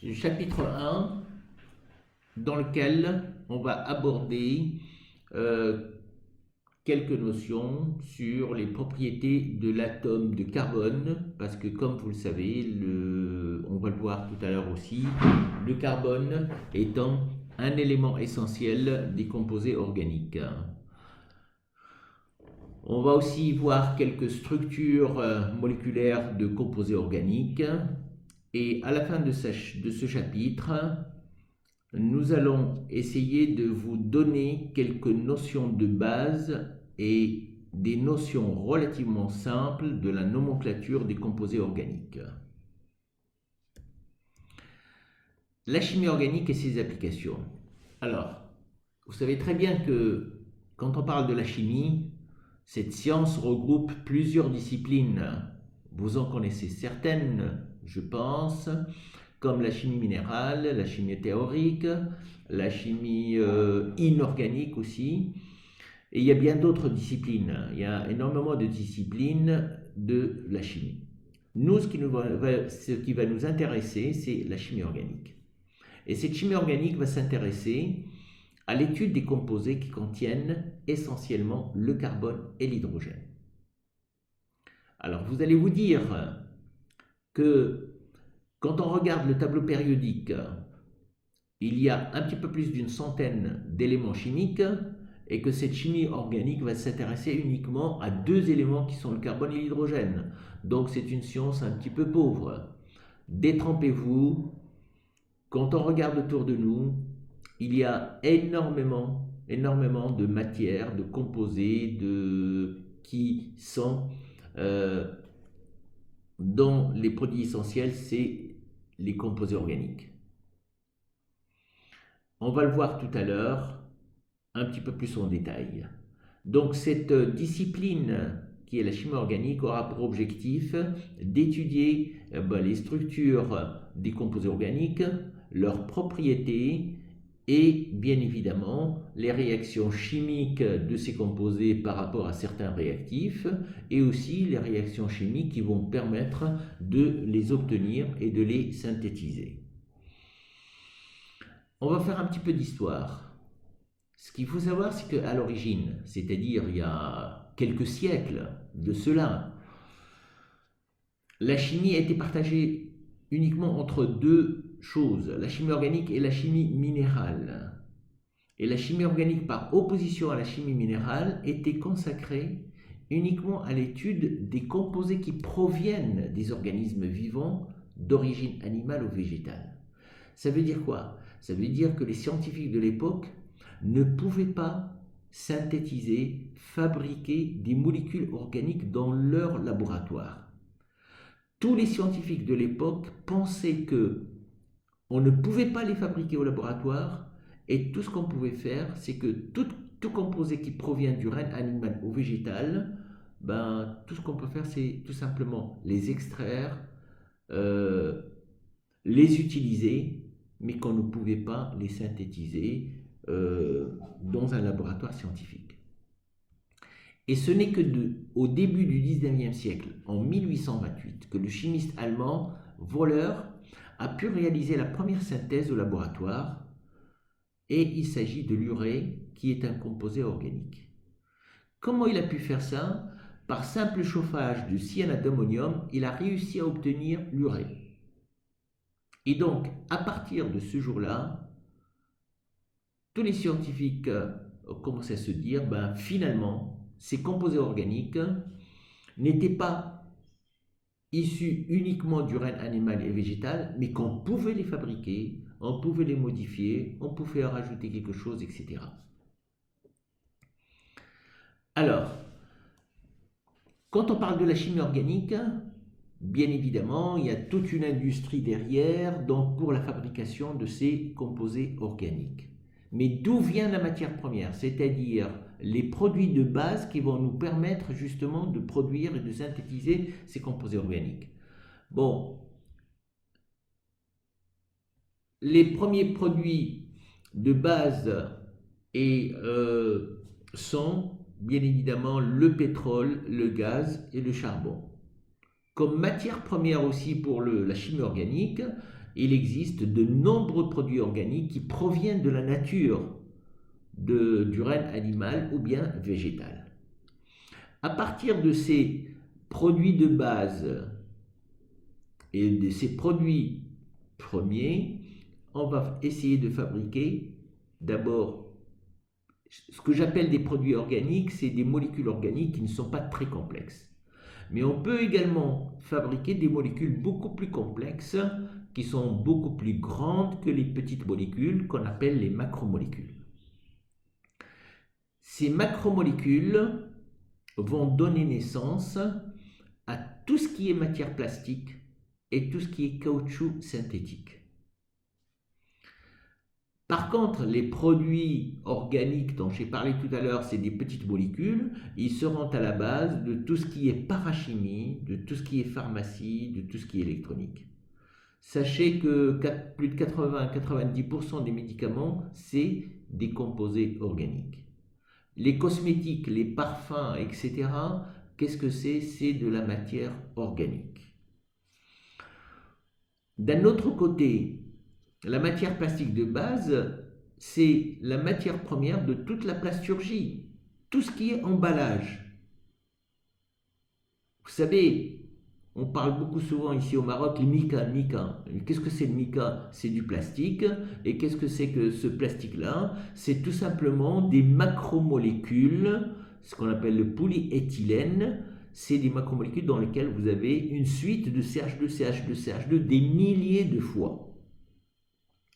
le chapitre 1 dans lequel on va aborder euh, quelques notions sur les propriétés de l'atome de carbone, parce que comme vous le savez, on va le voir tout à l'heure aussi, le carbone étant un élément essentiel des composés organiques. On va aussi voir quelques structures moléculaires de composés organiques. Et à la fin de ce chapitre, nous allons essayer de vous donner quelques notions de base et des notions relativement simples de la nomenclature des composés organiques. La chimie organique et ses applications. Alors, vous savez très bien que quand on parle de la chimie, cette science regroupe plusieurs disciplines. Vous en connaissez certaines, je pense, comme la chimie minérale, la chimie théorique, la chimie inorganique aussi. Et il y a bien d'autres disciplines. Il y a énormément de disciplines de la chimie. Nous, ce qui va nous intéresser, c'est la chimie organique. Et cette chimie organique va s'intéresser à l'étude des composés qui contiennent essentiellement le carbone et l'hydrogène. Alors vous allez vous dire que quand on regarde le tableau périodique, il y a un petit peu plus d'une centaine d'éléments chimiques et que cette chimie organique va s'intéresser uniquement à deux éléments qui sont le carbone et l'hydrogène. Donc c'est une science un petit peu pauvre. Détrempez-vous. Quand on regarde autour de nous, il y a énormément de matières, de composés, qui sont dont les produits essentiels, c'est les composés organiques. On va le voir tout à l'heure, un petit peu plus en détail. Donc cette discipline qui est la chimie organique aura pour objectif d'étudier les structures des composés organiques, leurs propriétés et bien évidemment les réactions chimiques de ces composés par rapport à certains réactifs et aussi les réactions chimiques qui vont permettre de les obtenir et de les synthétiser. On va faire un petit peu d'histoire. Ce qu'il faut savoir, c'est qu'à l'origine, c'est-à-dire il y a quelques siècles de cela, la chimie a été partagée uniquement entre deux choses, la chimie organique et la chimie minérale. Et la chimie organique, par opposition à la chimie minérale, était consacrée uniquement à l'étude des composés qui proviennent des organismes vivants d'origine animale ou végétale. Ça veut dire quoi? Ça veut dire que les scientifiques de l'époque ne pouvaient pas synthétiser, fabriquer des molécules organiques dans leur laboratoire. Tous les scientifiques de l'époque pensaient que on ne pouvait pas les fabriquer au laboratoire et tout ce qu'on pouvait faire, c'est que tout composé qui provient du règne animal ou végétal, tout ce qu'on peut faire, c'est tout simplement les extraire, euh, les utiliser, mais qu'on ne pouvait pas les synthétiser dans un laboratoire scientifique. Et ce n'est que au début du 19e siècle, en 1828, que le chimiste allemand Wöhler a pu réaliser la première synthèse au laboratoire, et il s'agit de l'urée, qui est un composé organique. Comment il a pu faire ça? Par simple chauffage du cyanure d'ammonium, il a réussi à obtenir l'urée. Et donc, à partir de ce jour-là, tous les scientifiques ont commencé à se dire, finalement, ces composés organiques n'étaient pas issus uniquement du règne animal et végétal, mais qu'on pouvait les fabriquer, on pouvait les modifier, on pouvait en rajouter quelque chose, etc. Alors, quand on parle de la chimie organique, bien évidemment, il y a toute une industrie derrière donc pour la fabrication de ces composés organiques. Mais d'où vient la matière première? C'est-à-dire les produits de base qui vont nous permettre justement de produire et de synthétiser ces composés organiques. Bon, les premiers produits de base sont bien évidemment le pétrole, le gaz et le charbon. Comme matière première aussi pour la chimie organique, il existe de nombreux produits organiques qui proviennent de la nature, du règne animal ou bien végétal. À partir de ces produits de base et de ces produits premiers, on va essayer de fabriquer d'abord ce que j'appelle des produits organiques, c'est des molécules organiques qui ne sont pas très complexes. Mais on peut également fabriquer des molécules beaucoup plus complexes, qui sont beaucoup plus grandes que les petites molécules qu'on appelle les macromolécules. Ces macromolécules vont donner naissance à tout ce qui est matière plastique et tout ce qui est caoutchouc synthétique. Par contre, les produits organiques dont j'ai parlé tout à l'heure, c'est des petites molécules, ils seront à la base de tout ce qui est parachimie, de tout ce qui est pharmacie, de tout ce qui est électronique. Sachez que plus de 80-90% des médicaments, c'est des composés organiques. Les cosmétiques, les parfums, etc., qu'est-ce que c'est? C'est de la matière organique. D'un autre côté, la matière plastique de base, c'est la matière première de toute la plasturgie, tout ce qui est emballage. Vous savez, on parle beaucoup souvent ici au Maroc, le mica. Qu'est-ce que c'est le mica? C'est du plastique. Et qu'est-ce que c'est que ce plastique-là? C'est tout simplement des macromolécules, ce qu'on appelle le polyéthylène. C'est des macromolécules dans lesquelles vous avez une suite de CH2, CH2, CH2 des milliers de fois.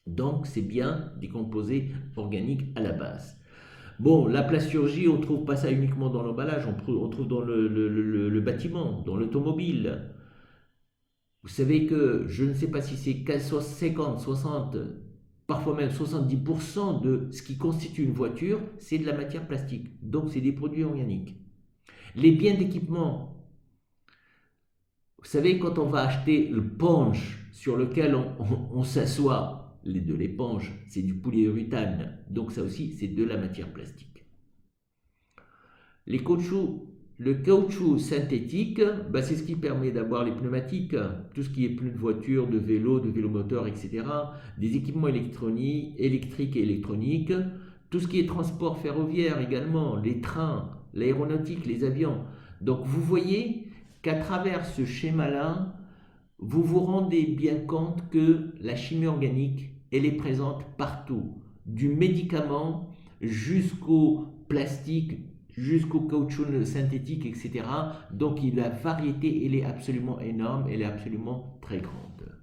Donc, c'est bien des composés organiques à la base. Bon, la plasturgie, on ne trouve pas ça uniquement dans l'emballage, on trouve dans le bâtiment, dans l'automobile. Vous savez que je ne sais pas si c'est 50, 60, parfois même 70% de ce qui constitue une voiture, c'est de la matière plastique. Donc, c'est des produits organiques. Les biens d'équipement. Vous savez, quand on va acheter le ponche sur lequel on s'assoit, de l'éponge, c'est du polyuréthane, donc ça aussi c'est de la matière plastique. Les caoutchoucs, le caoutchouc synthétique, c'est ce qui permet d'avoir les pneumatiques, tout ce qui est pneus de voiture, de vélomoteur, etc. Des équipements électriques et électroniques, tout ce qui est transport ferroviaire également, les trains, l'aéronautique, les avions. Donc vous voyez qu'à travers ce schéma-là, vous vous rendez bien compte que la chimie organique, elle est présente partout, du médicament jusqu'au plastique, jusqu'au caoutchouc synthétique, etc. Donc la variété, elle est absolument énorme, elle est absolument très grande.